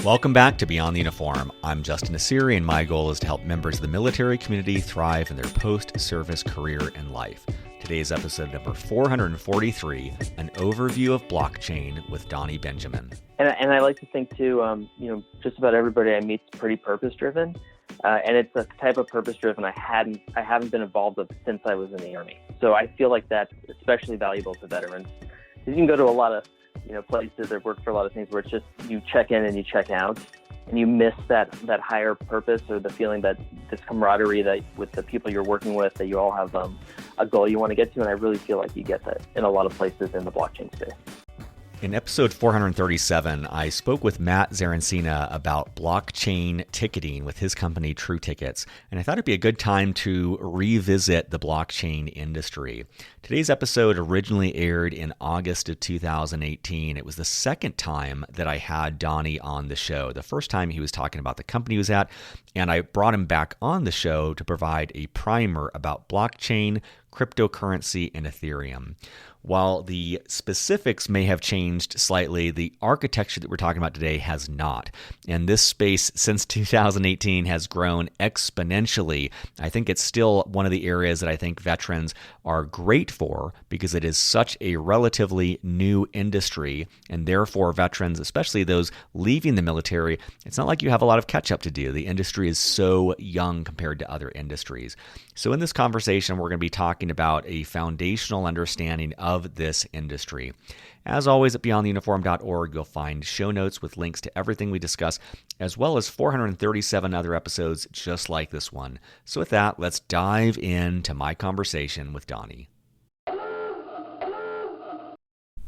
Welcome back to Beyond the Uniform. I'm Justin Asiri, and my goal is to help members of the military community thrive in their post-service career and life. Today's episode number 443, an overview of blockchain with Donnie Benjamin. And I like to think too, just about everybody I meet is pretty purpose-driven, and it's a type of purpose-driven I haven't been involved with since I was in the Army. So I feel like that's especially valuable to veterans. You can go to a lot of places that work for a lot of things where it's just you check in and you check out, and you miss that higher purpose or the feeling that this camaraderie that with the people you're working with, that you all have a goal you want to get to. And I really feel like you get that in a lot of places in the blockchain space. In episode 437, I spoke with Matt Zarancina about blockchain ticketing with his company True Tickets, and I thought it'd be a good time to revisit the blockchain industry. Today's episode originally aired in August of 2018. It was the second time that I had Donnie on the show. The first time he was talking about the company he was at, and I brought him back on the show to provide a primer about blockchain, cryptocurrency, and Ethereum. While the specifics may have changed slightly, the architecture that we're talking about today has not. And this space since 2018 has grown exponentially. I think it's still one of the areas that I think veterans are great for because it is such a relatively new industry. And therefore, veterans, especially those leaving the military, it's not like you have a lot of catch up to do. The industry is so young compared to other industries. So in this conversation, we're going to be talking about a foundational understanding of this industry. As always, at beyondtheuniform.org, you'll find show notes with links to everything we discuss, as well as 437 other episodes just like this one. So with that, let's dive into my conversation with Donnie.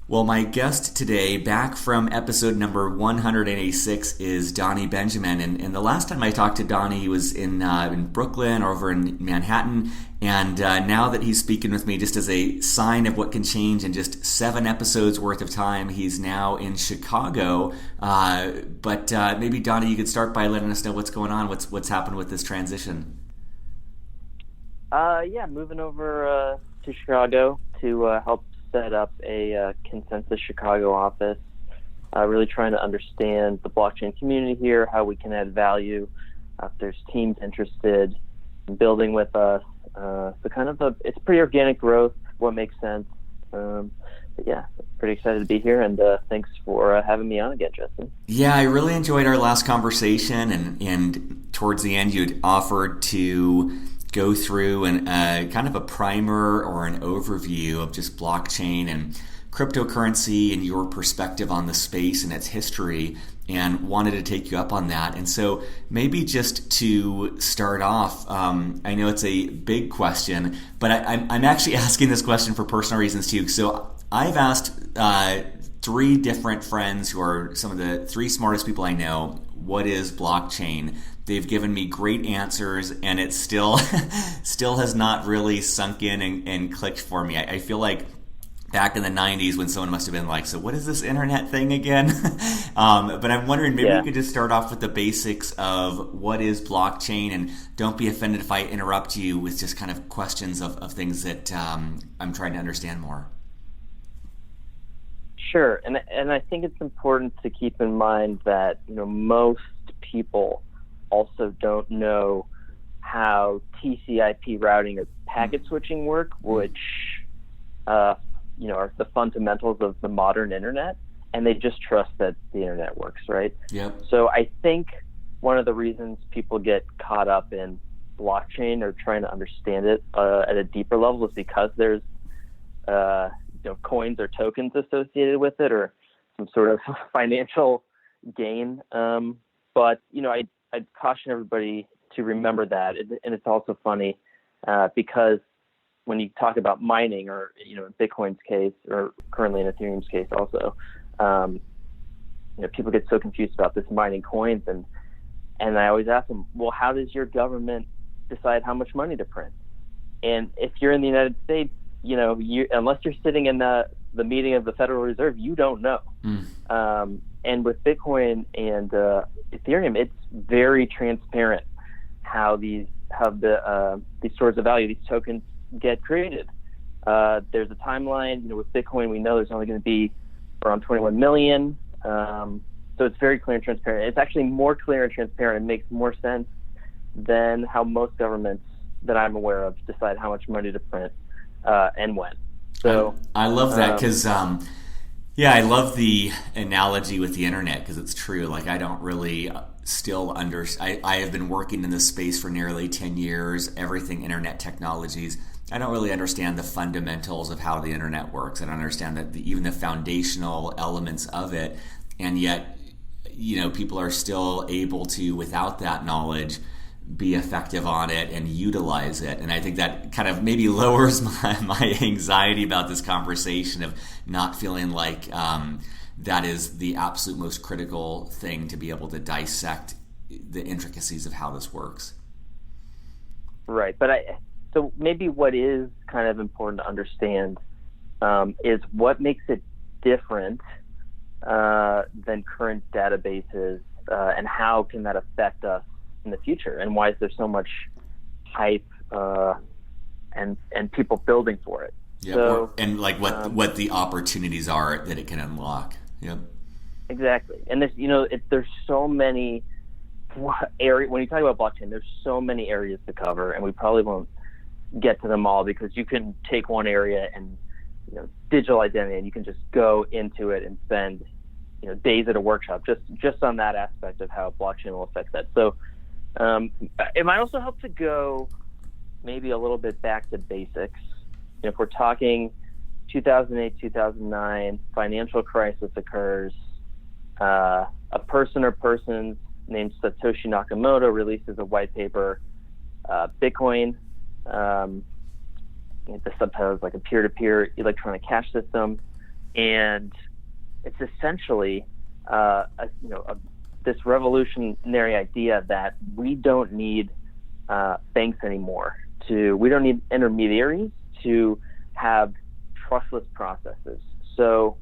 Well, my guest today, back from episode number 186, is Donnie Benjamin. And the last time I talked to Donnie, he was in Brooklyn or over in Manhattan. And now that he's speaking with me, just as a sign of what can change in just 7 episodes worth of time, he's now in Chicago. But maybe, Donnie, you could start by letting us know what's going on, what's happened with this transition. Moving over to Chicago to help set up a Consensus Chicago office, really trying to understand the blockchain community here, how we can add value, if there's teams interested in building with us. It's pretty organic growth, what makes sense. Pretty excited to be here, and thanks for having me on again, Justin. Yeah, I really enjoyed our last conversation, and towards the end you'd offered to go through and kind of a primer or an overview of just blockchain and cryptocurrency and your perspective on the space and its history, and wanted to take you up on that. And so maybe just to start off, I know it's a big question, but I'm actually asking this question for personal reasons too. So I've asked 3 different friends who are some of the 3 smartest people I know, what is blockchain? They've given me great answers, and it still has not really sunk in and clicked for me. I feel like back in the 90s when someone must have been like, so what is this internet thing again? But I'm wondering, maybe we could just start off with the basics of what is blockchain, and don't be offended if I interrupt you with just kind of questions of things that I'm trying to understand more. Sure, and I think it's important to keep in mind that most people also don't know how TCP/IP routing or packet switching work, which are the fundamentals of the modern internet, and they just trust that the internet works, right? Yep. So I think one of the reasons people get caught up in blockchain or trying to understand it at a deeper level is because there's coins or tokens associated with it, or some sort of financial gain. But I'd caution everybody to remember that. And it's also funny because when you talk about mining, or in Bitcoin's case, or currently in Ethereum's case also, people get so confused about this mining coins, and I always ask them, well, how does your government decide how much money to print? And if you're in the United States, unless you're sitting in the meeting of the Federal Reserve, you don't know. And with Bitcoin and Ethereum, it's very transparent how the these stores of value, these tokens, get created. There's a timeline. With Bitcoin, we know there's only going to be around 21 million. So it's very clear and transparent. It's actually more clear and transparent. It makes more sense than how most governments that I'm aware of decide how much money to print and when. So I love that because, I love the analogy with the internet because it's true. Like I don't really still I have been working in this space for nearly 10 years, everything internet technologies. I don't really understand the fundamentals of how the internet works. I don't understand that even the foundational elements of it. And yet, people are still able to, without that knowledge, be effective on it and utilize it. And I think that kind of maybe lowers my anxiety about this conversation of not feeling like that is the absolute most critical thing to be able to dissect the intricacies of how this works. Right. But so maybe what is kind of important to understand is what makes it different than current databases and how can that affect us in the future, and why is there so much hype and people building for it? Yeah, so, and like what the opportunities are that it can unlock. Yep. Exactly. And there's so many areas when you talk about blockchain. There's so many areas to cover, and we probably won't get to them all because you can take one area and digital identity, and you can just go into it and spend days at a workshop just on that aspect of how blockchain will affect that. So it might also help to go maybe a little bit back to basics. If we're talking 2008, 2009, financial crisis occurs, a person or persons named Satoshi Nakamoto releases a white paper, Bitcoin. The subtitle is like a peer-to-peer electronic cash system, and it's essentially this revolutionary idea that we don't need banks anymore. We don't need intermediaries to have trustless processes. So,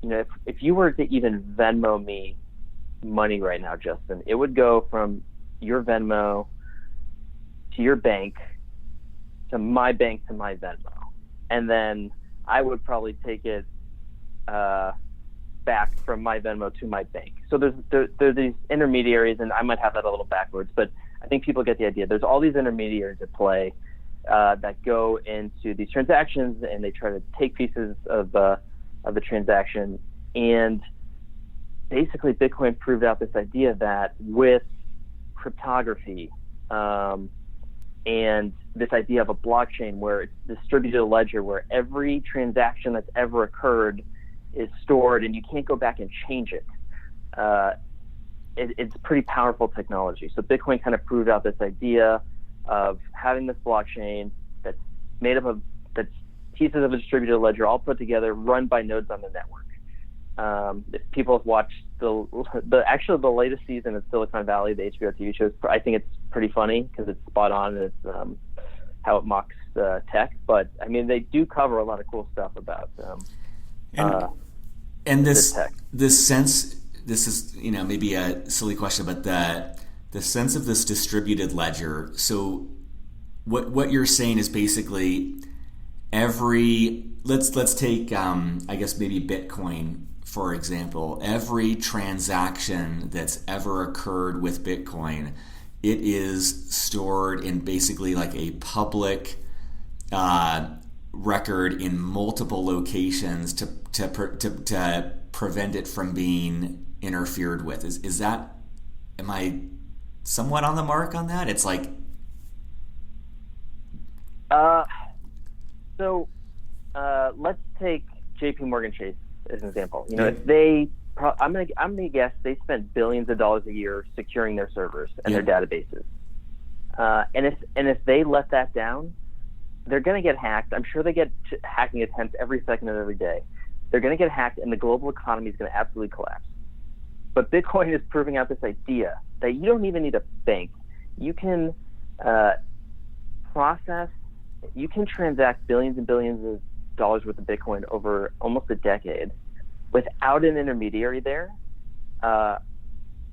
if you were to even Venmo me money right now, Justin, it would go from your Venmo to your bank to my bank to my Venmo, and then I would probably take it back from my Venmo to my bank. So there's these intermediaries, and I might have that a little backwards, but I think people get the idea. There's all these intermediaries at play that go into these transactions, and they try to take pieces of the transaction. And basically, Bitcoin proved out this idea that with cryptography and this idea of a blockchain where it's distributed ledger, where every transaction that's ever occurred is stored and you can't go back and change it. It's pretty powerful technology. So Bitcoin kind of proved out this idea of having this blockchain that's made up of pieces of a distributed ledger all put together, run by nodes on the network. If people have watched the latest season of Silicon Valley, the HBO TV show, I think it's pretty funny because it's spot on and it's how it mocks tech. But I mean, they do cover a lot of cool stuff about and this tech. This sense. This is maybe a silly question, but the sense of this distributed ledger. So what you're saying is basically let's take I guess maybe Bitcoin for example. Every transaction that's ever occurred with Bitcoin, it is stored in basically like a public record in multiple locations to prevent it from being interfered with. Is that, am I somewhat on the mark on that? It's like let's take JP Morgan Chase as an example. If they I'm gonna guess they spend billions of dollars a year securing their servers and their databases. And if they let that down, they're going to get hacked. I'm sure they get hacking attempts every second of every day. They're going to get hacked, and the global economy is going to absolutely collapse. But Bitcoin is proving out this idea that you don't even need a bank. You can you can transact billions and billions of dollars worth of Bitcoin over almost a decade without an intermediary there,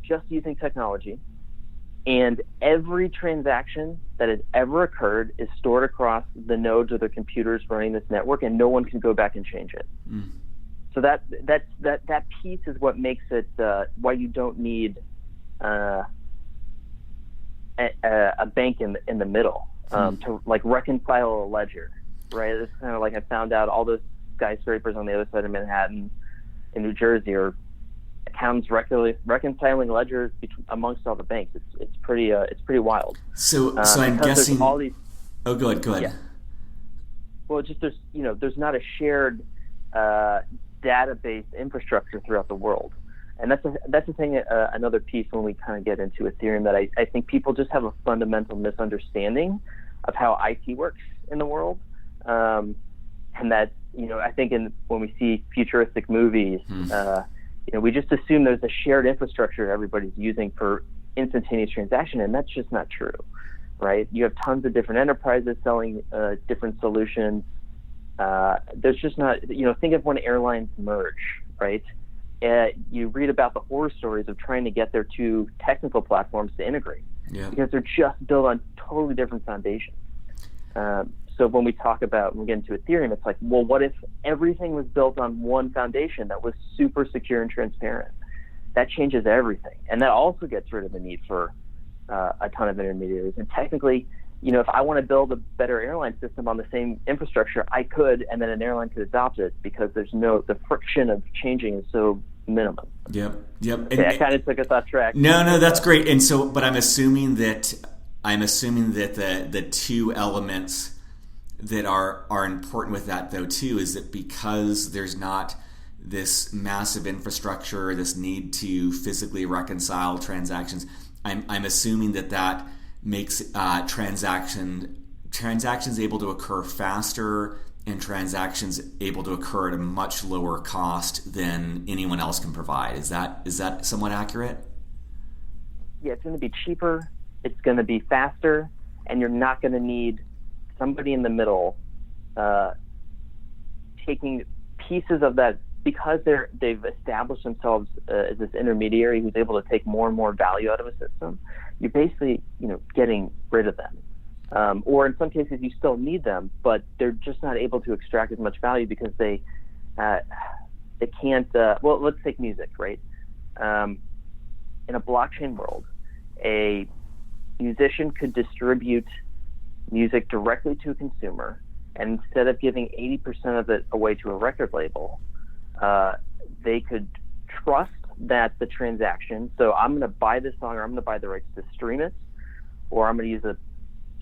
just using technology. And every transaction that has ever occurred is stored across the nodes of the computers running this network, and no one can go back and change it. So that piece is what makes it why you don't need a bank in the middle to like reconcile a ledger, right? It's kind of like I found out all those skyscrapers on the other side of Manhattan in New Jersey are accountants reconciling ledgers amongst all the banks. It's pretty wild. So I'm guessing. All these, oh, go ahead. Yeah. Well, just there's not a shared database infrastructure throughout the world, and that's the thing. Another piece when we kind of get into Ethereum that I think people just have a fundamental misunderstanding of how IT works in the world, and that I think when we see futuristic movies, we just assume there's a shared infrastructure everybody's using for instantaneous transaction, and that's just not true, right? You have tons of different enterprises selling different solutions. There's just not, think of when airlines merge, right? You read about the horror stories of trying to get their two technical platforms to integrate because they're just built on totally different foundations. So when we get into Ethereum, it's like, well, what if everything was built on one foundation that was super secure and transparent? That changes everything. And that also gets rid of the need for a ton of intermediaries. And technically, if I want to build a better airline system on the same infrastructure, I could, and then an airline could adopt it because the friction of changing is so minimum. Yep. Okay, I kind of took us off track. No, that's great. And so, but I'm assuming that the two elements that are important with that though too is that because there's not this massive infrastructure, this need to physically reconcile transactions, I'm assuming that makes transactions able to occur faster and transactions able to occur at a much lower cost than anyone else can provide. Is that somewhat accurate? Yeah, it's going to be cheaper, it's going to be faster, and you're not going to need somebody in the middle taking pieces of that because they've established themselves as this intermediary who's able to take more and more value out of a system. You're basically getting rid of them, or in some cases you still need them, but they're just not able to extract as much value because they can't. Well, let's take music, right? In a blockchain world, a musician could distribute music directly to a consumer, and instead of giving 80% of it away to a record label, they could trust that the transaction, so I'm going to buy this song or I'm going to buy the rights to stream it, or I'm going to use a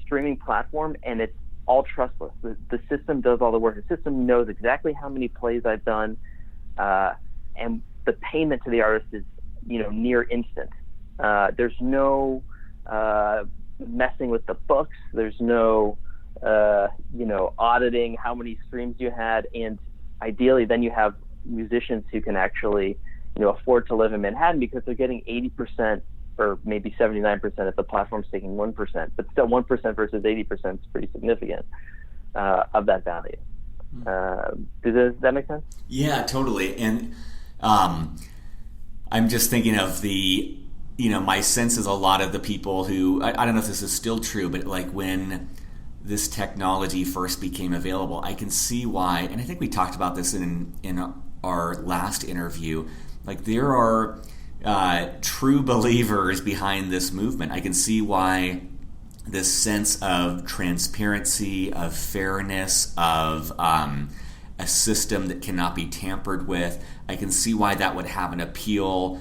streaming platform, and it's all trustless. The system does all the work. The system knows exactly how many plays I've done, and the payment to the artist is near instant. There's no messing with the books. There's no auditing how many streams you had, and ideally then you have musicians who can actually afford to live in Manhattan because they're getting 80% or maybe 79% if the platform's taking 1%, but still 1% versus 80% is pretty significant of that value. Does that make sense? Yeah, totally. And I'm just thinking of my sense is a lot of the people who, I don't know if this is still true, but like when this technology first became available, I can see why, and I think we talked about this in our last interview, like there are true believers behind this movement. I can see why this sense of transparency, of fairness, of a system that cannot be tampered with, I can see why that would have an appeal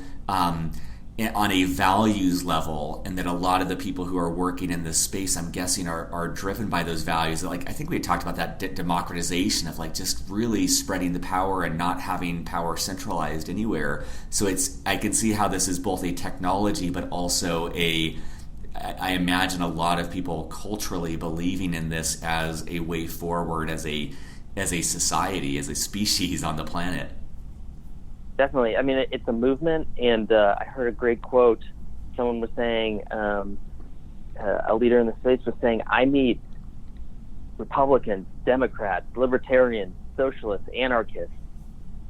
on a values level, and that a lot of the people who are working in this space, I'm guessing, are driven by those values. Like I think we had talked about that democratization of like just really spreading the power and not having power centralized anywhere. So I can see how this is both a technology, but also I imagine a lot of people culturally believing in this as a way forward, as a society, as a species on the planet. Definitely. I mean, it's a movement, and I heard a great quote. Someone was saying, a leader in the space was saying, I meet Republicans, Democrats, Libertarians, Socialists, Anarchists,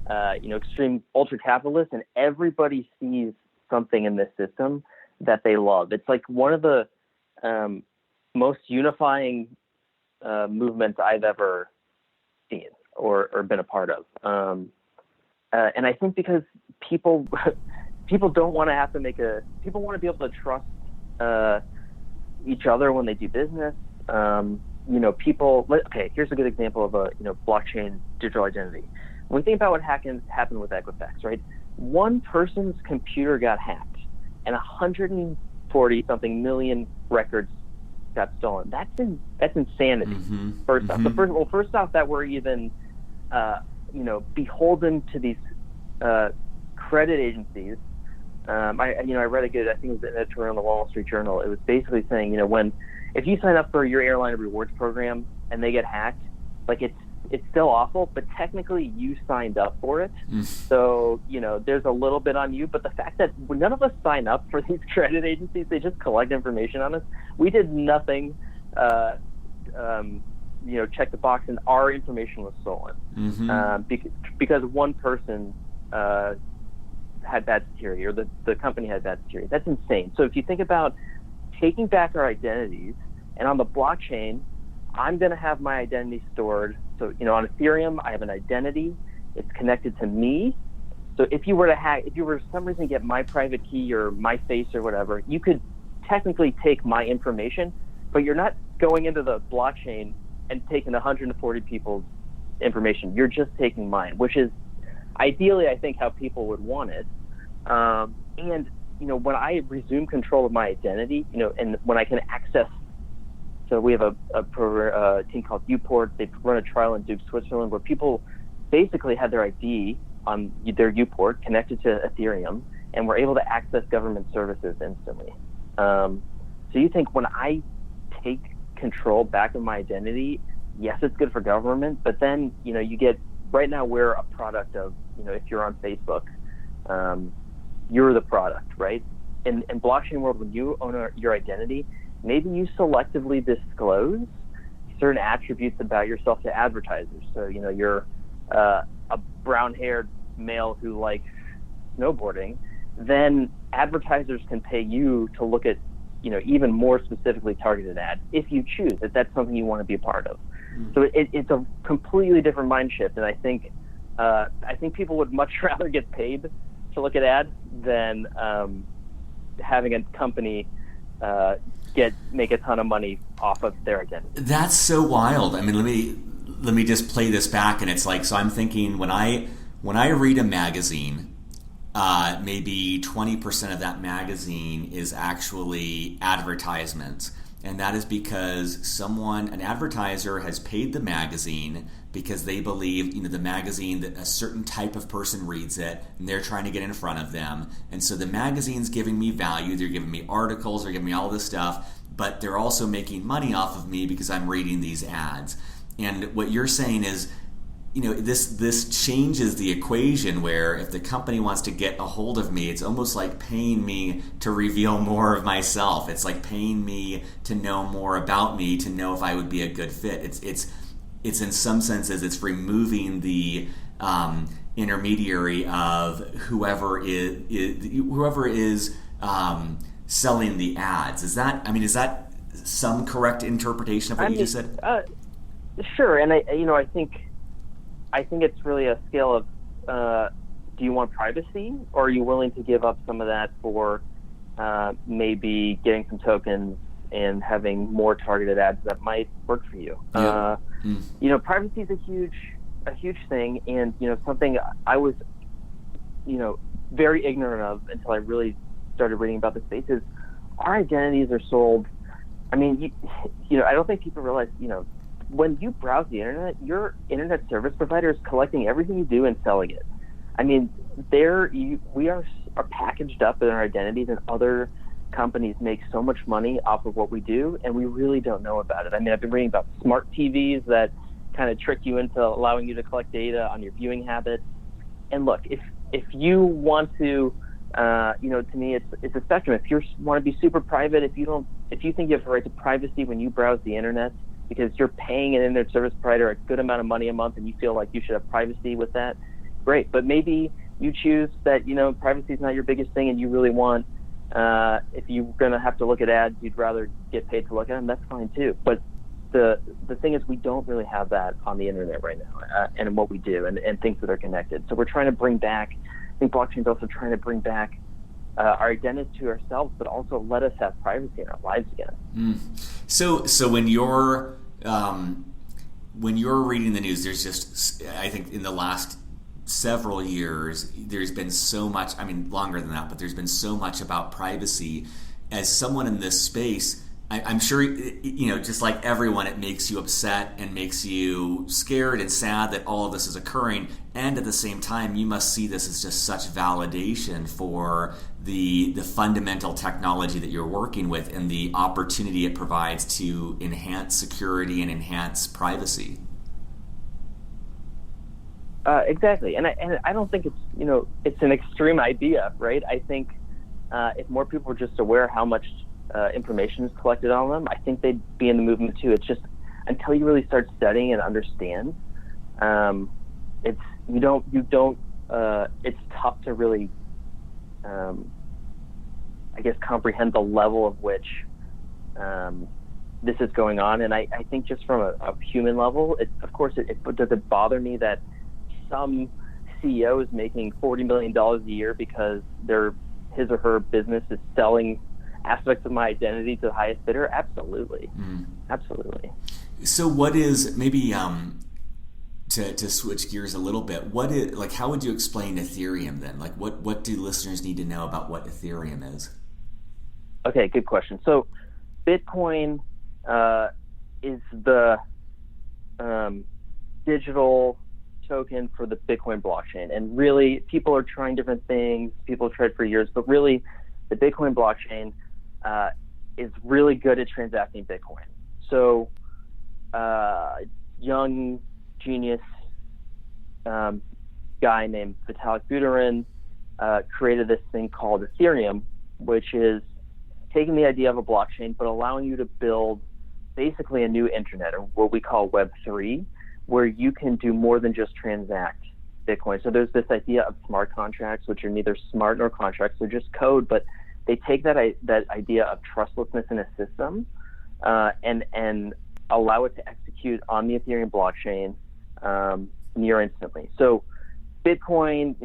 extreme ultra-capitalists, and everybody sees something in this system that they love. It's like one of the most unifying movements I've ever seen or been a part of. And I think because people people don't want to have to people want to be able to trust each other when they do business. Okay, here's a good example of a blockchain digital identity. When we think about what happened with Equifax, right? One person's computer got hacked, and 140 something million records got stolen. That's insanity. Mm-hmm. First off, first off, that we're even beholden to these credit agencies. I read I think it was an editorial in the Wall Street Journal. It was basically saying, if you sign up for your airline rewards program and they get hacked, like it's still awful, but technically you signed up for it. So, there's a little bit on you, but the fact that none of us sign up for these credit agencies, they just collect information on us. We did nothing, check the box, and our information was stolen. Because one person had bad security, or the company had bad security. That's insane. So if you think about taking back our identities, and on the blockchain, I'm going to have my identity stored. So, on Ethereum, I have an identity. It's connected to me. So if you were for some reason get my private key or my face or whatever, you could technically take my information, but you're not going into the blockchain and taking 140 people's information. You're just taking mine, which is ideally, I think, how people would want it. And when I resume control of my identity, and when I can access, so we have a team called Uport. They run a trial in Zug, Switzerland, where people basically had their ID on their Uport connected to Ethereum, and were able to access government services instantly. So you think when I take control back of my identity, yes, it's good for government, but then you get, right now we're a product of, if you're on Facebook, you're the product, right? In blockchain world, when you own your identity, maybe you selectively disclose certain attributes about yourself to advertisers. So, you're a brown-haired male who likes snowboarding, then advertisers can pay you to look at, even more specifically targeted ads if you choose, if that's something you want to be a part of. So it's a completely different mind shift, and I think people would much rather get paid to look at ads than having a company make a ton of money off of their identity. That's so wild. I mean, let me just play this back, and it's like, so I'm thinking when I read a magazine, maybe 20% of that magazine is actually advertisements. And that is because an advertiser has paid the magazine because they believe, the magazine, that a certain type of person reads it and they're trying to get in front of them. And so the magazine's giving me value. They're giving me articles. They're giving me all this stuff. But they're also making money off of me because I'm reading these ads. And what you're saying is, this changes the equation where if the company wants to get a hold of me, it's almost like paying me to reveal more of myself. It's like paying me to know more about me, to know if I would be a good fit. It's in some senses, it's removing the intermediary of whoever is selling the ads. Is that some correct interpretation of what you just said? Sure, and I think it's really a scale of, do you want privacy, or are you willing to give up some of that for maybe getting some tokens and having more targeted ads that might work for you? Yeah. Privacy is a huge thing, and something I was very ignorant of until I really started reading about the space is our identities are sold. I mean, I don't think people realize, when you browse the internet, your internet service provider is collecting everything you do and selling it. I mean, we are packaged up in our identities, and other companies make so much money off of what we do, and we really don't know about it. I mean, I've been reading about smart TVs that kind of trick you into allowing you to collect data on your viewing habits. And look, if you want to, to me, it's a spectrum. If you want to be super private, if you think you have a right to privacy when you browse the internet, because you're paying an internet service provider a good amount of money a month and you feel like you should have privacy with that, great. But maybe you choose that, privacy is not your biggest thing, and you really want, if you're going to have to look at ads, you'd rather get paid to look at them, that's fine too. But the thing is we don't really have that on the internet right now, and what we do and things that are connected. So we're trying to bring back, I think blockchain is also trying to bring back our identity to ourselves, but also let us have privacy in our lives again. So when you're reading the news, there's just, I think in the last several years, there's been so much, I mean, longer than that, but there's been so much about privacy. As someone in this space, I'm sure, just like everyone, it makes you upset and makes you scared and sad that all of this is occurring. And at the same time, you must see this as just such validation for the fundamental technology that you're working with and the opportunity it provides to enhance security and enhance privacy. Exactly. And I don't think it's an extreme idea, right? I think if more people were just aware how much information is collected on them, I think they'd be in the movement too. It's just until you really start studying and understand, it's tough to really, I guess, comprehend the level of which this is going on. And I think just from a human level, does it bother me that some CEO is making $40 million a year because his or her business is selling aspects of my identity to the highest bidder? Absolutely. Absolutely. So what is, maybe to switch gears a little bit, how would you explain Ethereum then? Like what do listeners need to know about what Ethereum is? Okay, good question. So Bitcoin is the digital token for the Bitcoin blockchain. And really, people are trying different things. People have tried for years, but really the Bitcoin blockchain is really good at transacting Bitcoin. So young genius guy named Vitalik Buterin created this thing called Ethereum, which is taking the idea of a blockchain, but allowing you to build basically a new internet, or what we call Web3, where you can do more than just transact Bitcoin. So there's this idea of smart contracts, which are neither smart nor contracts, they're just code, but they take that idea of trustlessness in a system and allow it to execute on the Ethereum blockchain near instantly. So Bitcoin,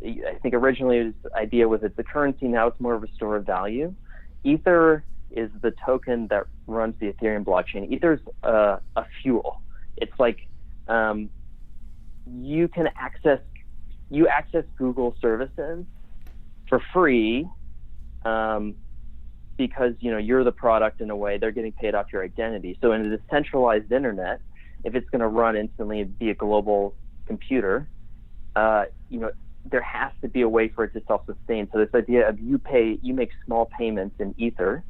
I think originally the idea was it's a currency, now it's more of a store of value. Ether is the token that runs the Ethereum blockchain. Ether's a fuel. It's like you access Google services for free because you're the product in a way. They're getting paid off your identity. So in a decentralized internet, if it's going to run instantly and be a global computer, there has to be a way for it to self-sustain. So this idea of you make small payments in Ether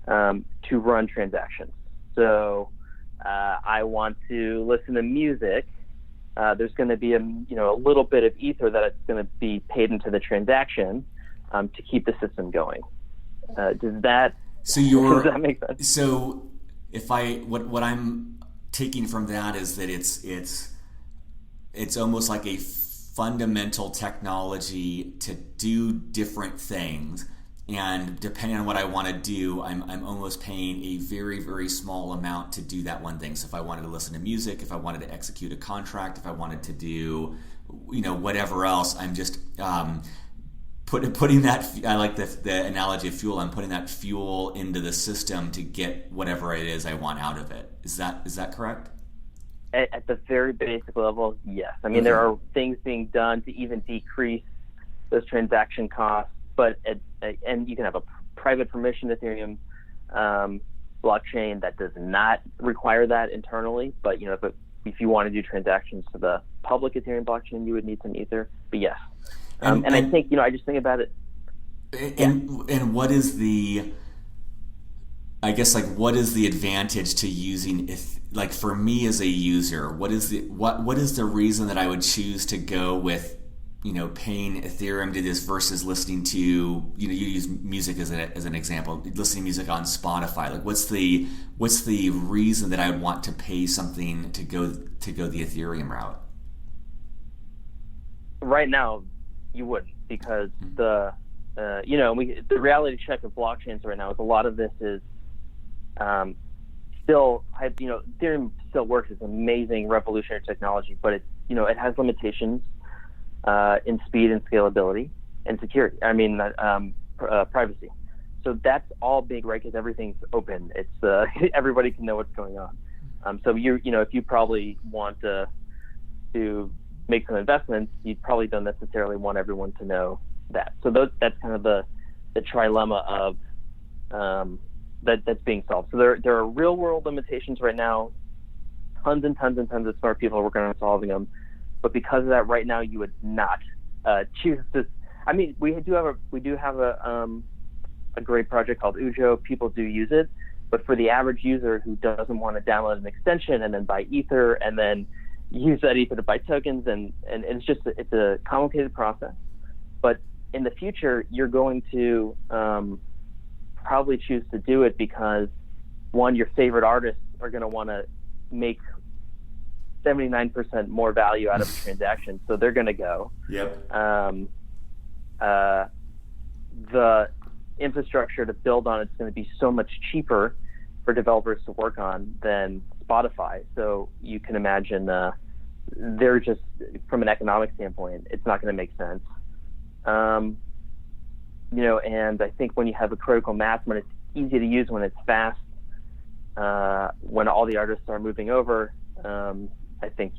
to run transactions. So I want to listen to music. There's going to be a little bit of Ether that it's going to be paid into the transaction to keep the system going. Does that make sense? So if what I'm taking from that is that it's almost like a fundamental technology to do different things, and depending on what I want to do, I'm almost paying a very, very small amount to do that one thing. So if I wanted to listen to music, if I wanted to execute a contract, if I wanted to do whatever else, I'm just putting that, I like the analogy of fuel, I'm putting that fuel into the system to get whatever it is I want out of it. Is that correct? At the very basic level, yes. I mean, There are things being done to even decrease those transaction costs, but and you can have a private permission Ethereum blockchain that does not require that internally. But if you want to do transactions to the public Ethereum blockchain, you would need some Ether. But yes, and I think I just think about it. And what is the? I guess what is the advantage to using for me as a user? What is the reason that I would choose to go with paying Ethereum to this versus listening to you use music as an example, listening to music on Spotify? What's the reason that I would want to pay something to go the Ethereum route? Right now, you wouldn't, because the reality check of blockchains right now is a lot of this is still, Ethereum still works. It's amazing, revolutionary technology, but it has limitations in speed and scalability and security. Privacy. So that's all big, right? Because everything's open. It's everybody can know what's going on. So if you probably want to make some investments, you probably don't necessarily want everyone to know that. So that's kind of the trilemma of that's being solved. So there are real world limitations right now. Tons and tons and tons of smart people are working on solving them. But because of that, right now you would not choose this. I mean, we do have a great project called Ujo. People do use it, but for the average user who doesn't want to download an extension and then buy Ether and then use that Ether to buy tokens, and it's a complicated process. But in the future, you're going to probably choose to do it because, one, your favorite artists are going to want to make 79% more value out of a transaction, so they're going to go. Yep. The infrastructure to build on it's going to be so much cheaper for developers to work on than Spotify. So you can imagine they're just, from an economic standpoint, it's not going to make sense. And I think when you have a critical mass, when it's easy to use, when it's fast, when all the artists are moving over, I think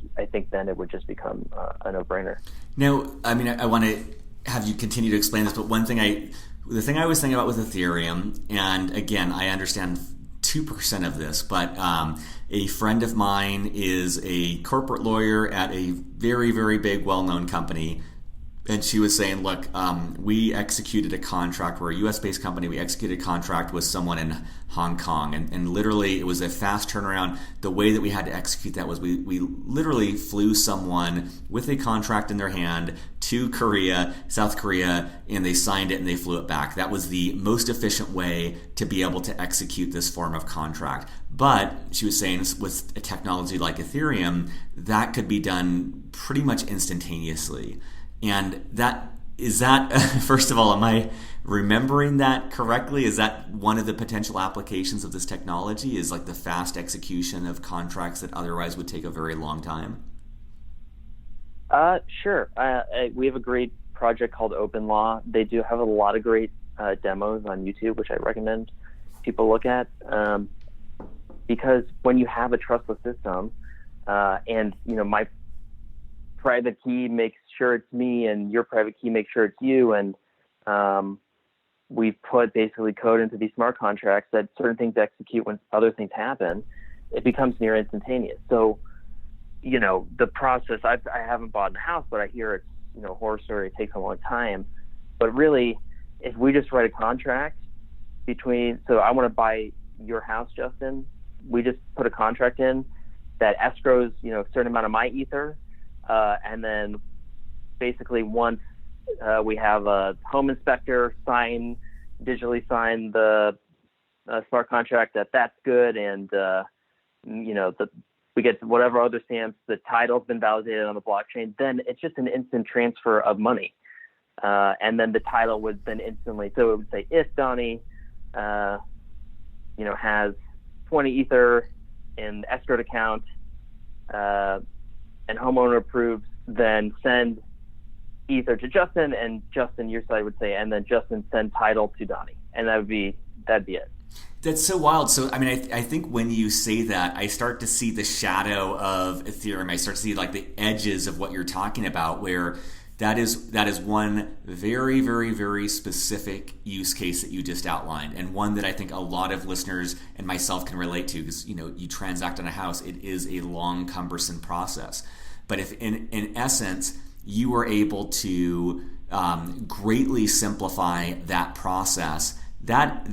then it would just become a no-brainer. Now, I mean, I want to have you continue to explain this, but the thing I was thinking about with Ethereum, and again, I understand 2% of this, but a friend of mine is a corporate lawyer at a very, very big, well-known company. And she was saying, look, we executed a contract. We're a U.S.-based company. We executed a contract with someone in Hong Kong. And literally, it was a fast turnaround. The way that we had to execute that was we literally flew someone with a contract in their hand to South Korea, and they signed it and they flew it back. That was the most efficient way to be able to execute this form of contract. But she was saying with a technology like Ethereum, that could be done pretty much instantaneously. And first of all, am I remembering that correctly? Is that one of the potential applications of this technology, is like the fast execution of contracts that otherwise would take a very long time? Sure. We have a great project called Open Law. They do have a lot of great demos on YouTube, which I recommend people look at, because when you have a trustless system, and my private key makes sure it's me and your private key makes sure it's you, and we've put basically code into these smart contracts that certain things execute when other things happen, it becomes near instantaneous. So the process, I haven't bought a house, but I hear it's horror story, it takes a long time. But really, if we just write a contract so I want to buy your house, Justin, we just put a contract in that escrows a certain amount of my Ether. And then basically once we have a home inspector digitally sign the smart contract that's good, and we get whatever other stamps, the title's been validated on the blockchain, then it's just an instant transfer of money. And then the title would then instantly, so it would say if Donnie has 20 Ether in the escrowed account, and homeowner approves, then send Ether to Justin, and Justin, your side would say, and then Justin send title to Donnie, and that'd be it. That's so wild. So, I mean, I think when you say that, I start to see the shadow of Ethereum. I start to see like the edges of what you're talking about, where that is one very, very, very specific use case that you just outlined, and one that I think a lot of listeners and myself can relate to, because you transact on a house, it is a long, cumbersome process. But if in essence you were able to greatly simplify that process, that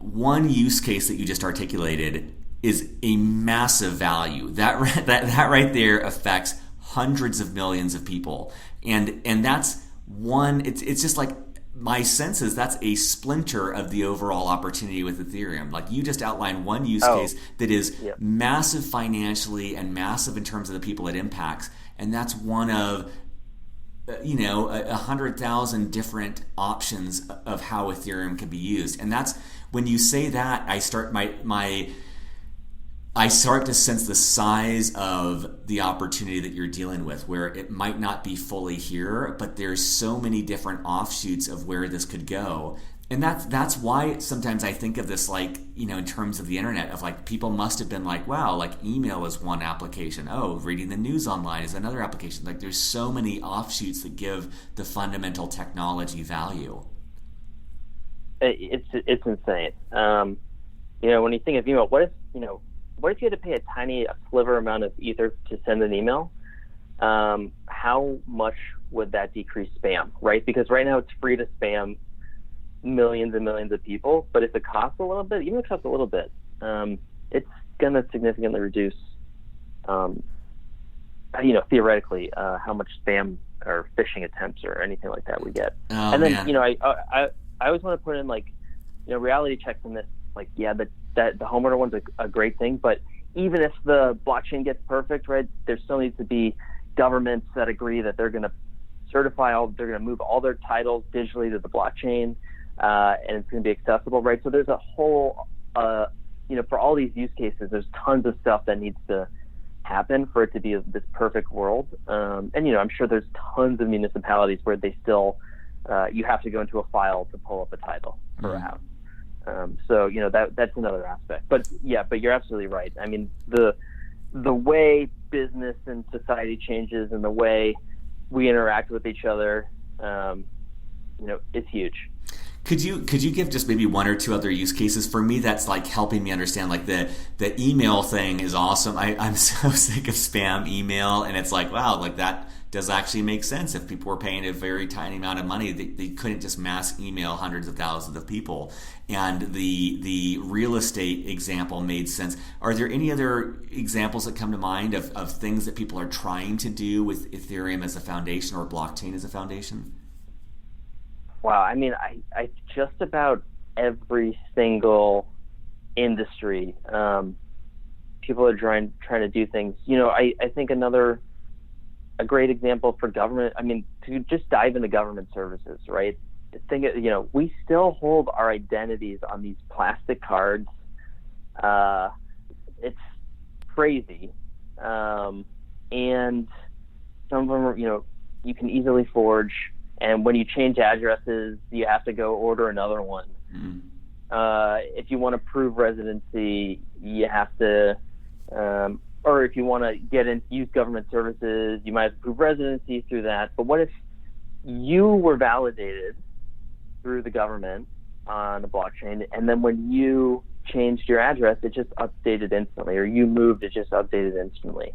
one use case that you just articulated is a massive value. That right there affects hundreds of millions of people. And that's one, it's just like, my sense is that's a splinter of the overall opportunity with Ethereum. Like, you just outlined one use case that is massive financially and massive in terms of the people it impacts. And that's one of 100,000 different options of how Ethereum can be used. And that's, when you say that, I start I start to sense the size of the opportunity that you're dealing with, where it might not be fully here, but there's so many different offshoots of where this could go. And that's why sometimes I think of this, like, in terms of the internet, of like, people must have been like, wow, like email is one application. Oh, reading the news online is another application. Like, there's so many offshoots that give the fundamental technology value. It's insane. When you think of email, what if you had to pay a sliver amount of ether to send an email? How much would that decrease spam, right? Because right now it's free to spam millions and millions of people, but if it costs a little bit, even if it costs a little bit, it's going to significantly reduce, theoretically, how much spam or phishing attempts or anything like that we get. Oh, and then, man. I always want to put in, like, reality checks in this. Like, yeah, that the homeowner one's a great thing, but even if the blockchain gets perfect, right, there still needs to be governments that agree that they're going to they're going to move all their titles digitally to the blockchain, and it's going to be accessible, right? So there's a whole, for all these use cases, there's tons of stuff that needs to happen for it to be this perfect world. And, I'm sure there's tons of municipalities where they still, you have to go into a file to pull up a title for a house. So that's another aspect. But you're absolutely right. I mean, the way business and society changes and the way we interact with each other, it's huge. Could you give just maybe one or two other use cases? For me, that's like helping me understand, like, the email thing is awesome. I'm so sick of spam email, and it's like, wow, like that does actually make sense. If people were paying a very tiny amount of money, they couldn't just mass email hundreds of thousands of people. And the real estate example made sense. Are there any other examples that come to mind of things that people are trying to do with Ethereum as a foundation or blockchain as a foundation? Wow, I mean, I just about every single industry, people are trying to do things. I think a great example for government, I mean, to just dive into government services, right? We still hold our identities on these plastic cards. It's crazy. And some of them are, you can easily forge. And when you change addresses, you have to go order another one. If you want to prove residency, you have to, or if you want to use government services, you might have to prove residency through that. But what if you were validated through the government on the blockchain, and then when you changed your address, it just updated instantly, or you moved, it just updated instantly?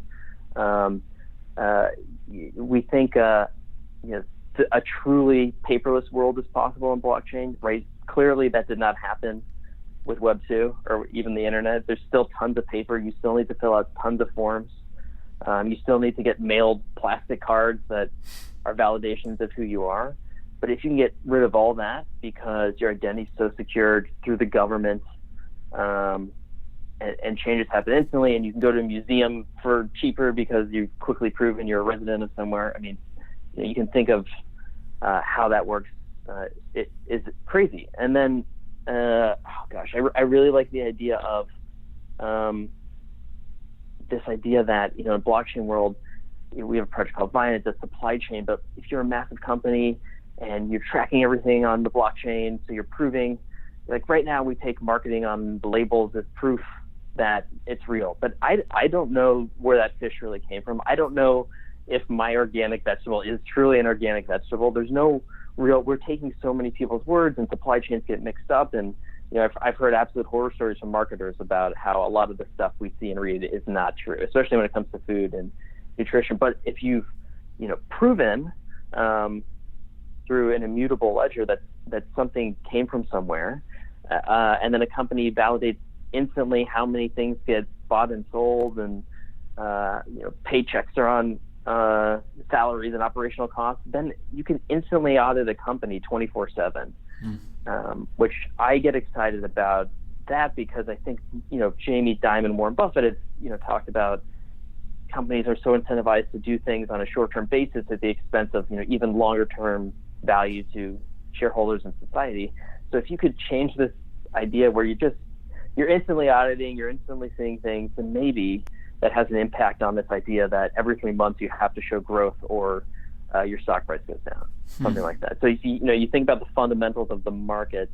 We think, a truly paperless world is possible in blockchain, right? Clearly that did not happen with Web 2 or even the internet. There's still tons of paper. You still need to fill out tons of forms. You still need to get mailed plastic cards that are validations of who you are. But if you can get rid of all that because your identity is so secured through the government, and changes happen instantly, and you can go to a museum for cheaper because you've quickly proven you're a resident of somewhere. I mean, you can think of how that works. It is crazy. And then, I really like the idea of this idea that, in the blockchain world, we have a project called Vine. It's a supply chain, but if you're a massive company and you're tracking everything on the blockchain, so you're proving, like right now we take marketing on the labels as proof that it's real. But I don't know where that fish really came from. I don't know if my organic vegetable is truly an organic vegetable. There's no real, we're taking so many people's words, and supply chains get mixed up. And, I've heard absolute horror stories from marketers about how a lot of the stuff we see and read is not true, especially when it comes to food and nutrition. But if you've, proven through an immutable ledger that something came from somewhere, and then a company validates instantly how many things get bought and sold, and, paychecks are on salaries and operational costs, then you can instantly audit a company 24/7, which I get excited about that because I think, Jamie Dimon, Warren Buffett have, talked about companies are so incentivized to do things on a short-term basis at the expense of, even longer-term value to shareholders and society. So if you could change this idea where you just, you're instantly auditing, you're instantly seeing things, and maybe that has an impact on this idea that every 3 months you have to show growth or your stock price goes down, something like that. So you think about the fundamentals of the market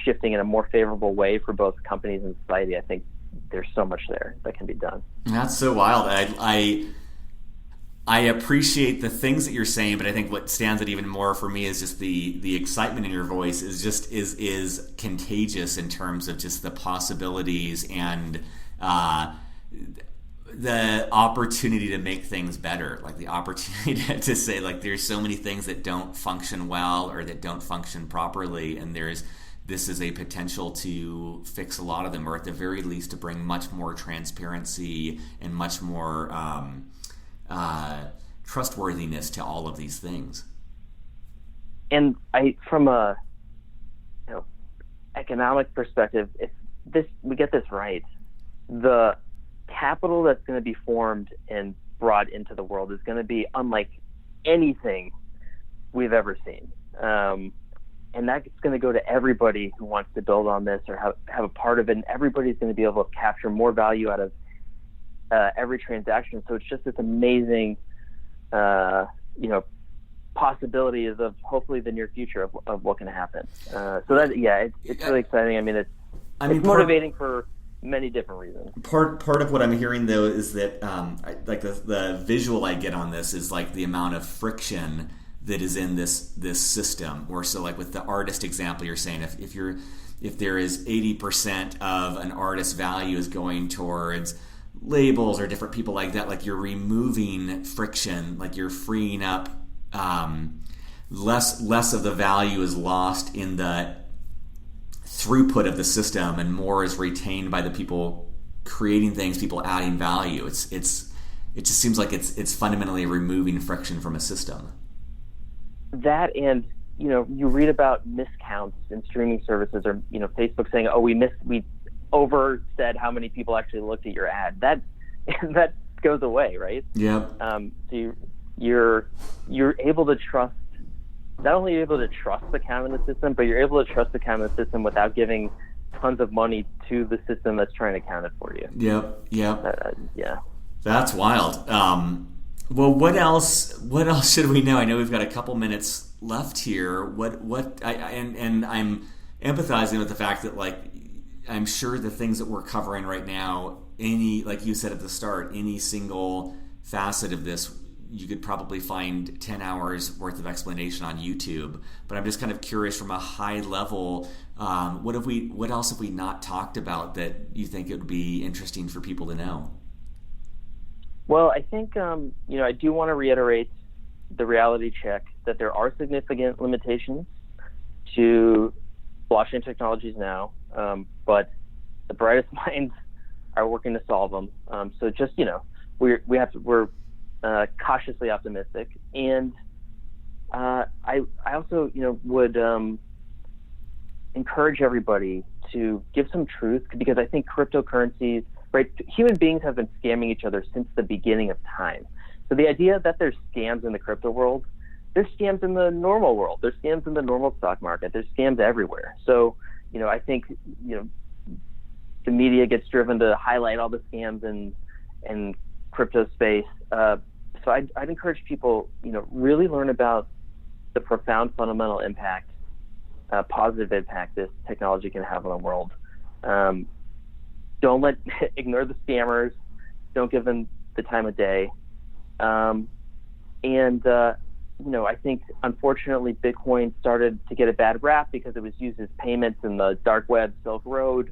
shifting in a more favorable way for both companies and society. I think there's so much there that can be done. That's so wild. I appreciate the things that you're saying, but I think what stands out even more for me is just the excitement in your voice is contagious in terms of just the possibilities and the opportunity to make things better, like the opportunity to say, like, there's so many things that don't function well or that don't function properly, and this is a potential to fix a lot of them, or at the very least to bring much more transparency and much more trustworthiness to all of these things. And from a economic perspective, if we get this right, the capital that's going to be formed and brought into the world is going to be unlike anything we've ever seen. And that's going to go to everybody who wants to build on this or have a part of it. And everybody's going to be able to capture more value out of every transaction. So it's just this amazing, possibilities of hopefully the near future of what can happen. So that, it's really exciting. I mean, it's motivating for many different reasons. Part of what I'm hearing though is that the visual I get on this is like the amount of friction that is in this system. Or so like with the artist example, you're saying if there is 80% of an artist's value is going towards labels or different people like that, like you're removing friction, like you're freeing up less of the value is lost in the throughput of the system and more is retained by the people creating things, people adding value. It just seems like it's fundamentally removing friction from a system. That, and you read about miscounts in streaming services, or Facebook saying, "Oh, we over said how many people actually looked at your ad." That goes away, right? Yeah. So you're able to trust. Not only are you able to trust the count in the system, but you're able to trust the count in the system without giving tons of money to the system that's trying to count it for you. Yep. Yeah. That's wild. Well, what else should we know? I know we've got a couple minutes left here. And I'm empathizing with the fact that, like, I'm sure the things that we're covering right now, like you said at the start, any single facet of this, you could probably find 10 hours worth of explanation on YouTube. But I'm just kind of curious from a high level, what else have we not talked about that you think it would be interesting for people to know? Well, I think, I do want to reiterate the reality check that there are significant limitations to blockchain technologies now, but the brightest minds are working to solve them. So just, we're cautiously optimistic. And I also, would encourage everybody to give some truth, because I think cryptocurrencies, right? Human beings have been scamming each other since the beginning of time. So the idea that there's scams in the crypto world, there's scams in the normal world. There's scams in the normal stock market. There's scams everywhere. So, I think, the media gets driven to highlight all the scams in crypto space. So I'd encourage people, really learn about the profound fundamental impact, positive impact this technology can have on the world. Don't ignore the scammers. Don't give them the time of day. I think unfortunately Bitcoin started to get a bad rap because it was used as payments in the dark web, Silk Road,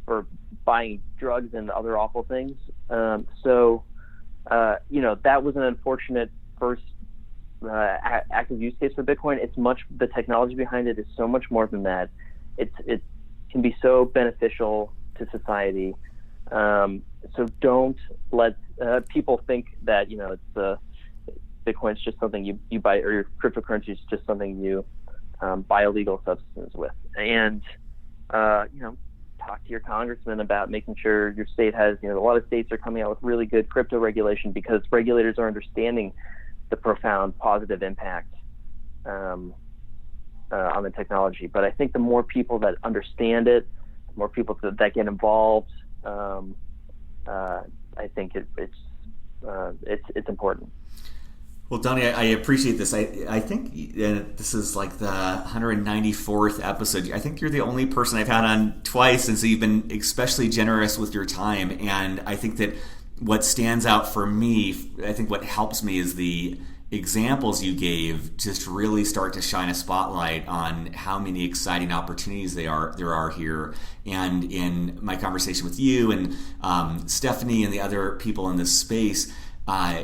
for buying drugs and other awful things. That was an unfortunate first active use case for Bitcoin. The technology behind it is so much more than that. It can be so beneficial to society. So don't let people think that, Bitcoin's just something you buy, or your cryptocurrency is just something you buy illegal substances with. And, talk to your congressman about making sure your state has, a lot of states are coming out with really good crypto regulation because regulators are understanding the profound positive impact on the technology. But I think the more people that understand it, more people that get involved. I think it's important. Well, Donnie, I appreciate this. I think this is like the 194th episode. I think you're the only person I've had on twice, and so you've been especially generous with your time. And I think that what stands out for me, I think what helps me is the examples you gave just really start to shine a spotlight on how many exciting opportunities there are here. And in my conversation with you and Stephanie and the other people in this space,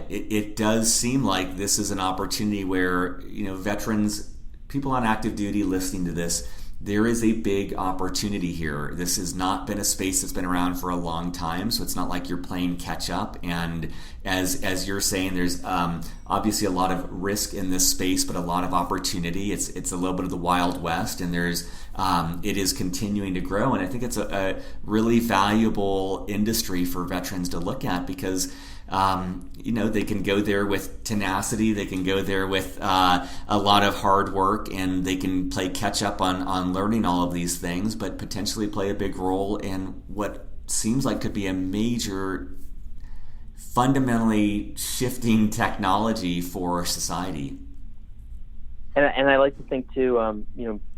it does seem like this is an opportunity where, veterans, people on active duty listening to this, there is a big opportunity here. This has not been a space that's been around for a long time, so it's not like you're playing catch up. And as you're saying, there's obviously a lot of risk in this space, but a lot of opportunity. It's a little bit of the Wild West, and it is continuing to grow. And I think it's a really valuable industry for veterans to look at because they can go there with tenacity, they can go there with a lot of hard work, and they can play catch up on learning all of these things, but potentially play a big role in what seems like could be a major, fundamentally shifting technology for society. And I like to think too,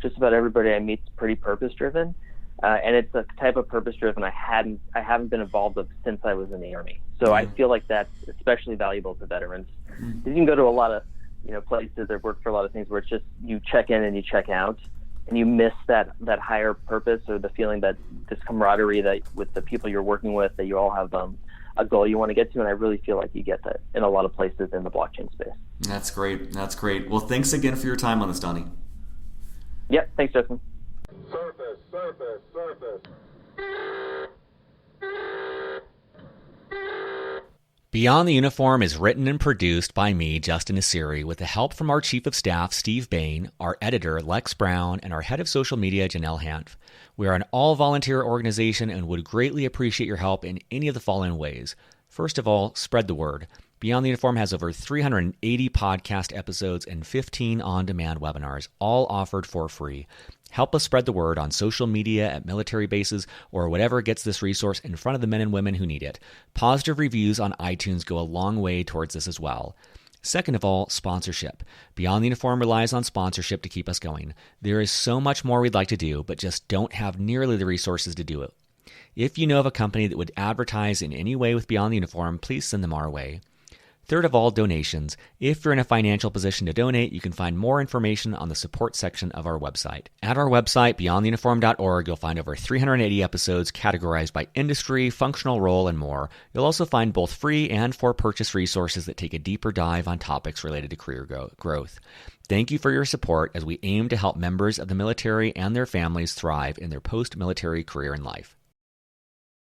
just about everybody I meet is pretty purpose driven. And it's a type of purpose-driven I haven't been involved with since I was in the Army. So I feel like that's especially valuable to veterans. You can go to a lot of places that work for a lot of things where it's just you check in and you check out, and you miss that higher purpose or the feeling that this camaraderie that with the people you're working with, that you all have a goal you want to get to. And I really feel like you get that in a lot of places in the blockchain space. That's great. That's great. Well, thanks again for your time on this, Donnie. Yep. Thanks, Justin. Surface. Beyond the Uniform is written and produced by me, Justin Asiri, with the help from our Chief of Staff, Steve Bain, our editor, Lex Brown, and our Head of Social Media, Janelle Hanf. We are an all-volunteer organization and would greatly appreciate your help in any of the following ways. First of all, spread the word. Beyond the Uniform has over 380 podcast episodes and 15 on-demand webinars, all offered for free. Help us spread the word on social media, at military bases, or whatever gets this resource in front of the men and women who need it. Positive reviews on iTunes go a long way towards this as well. Second of all, sponsorship. Beyond the Uniform relies on sponsorship to keep us going. There is so much more we'd like to do, but just don't have nearly the resources to do it. If you know of a company that would advertise in any way with Beyond the Uniform, please send them our way. Third of all, donations. If you're in a financial position to donate, you can find more information on the support section of our website. At our website, beyondtheuniform.org, you'll find over 380 episodes categorized by industry, functional role, and more. You'll also find both free and for-purchase resources that take a deeper dive on topics related to career growth. Thank you for your support as we aim to help members of the military and their families thrive in their post-military career and life.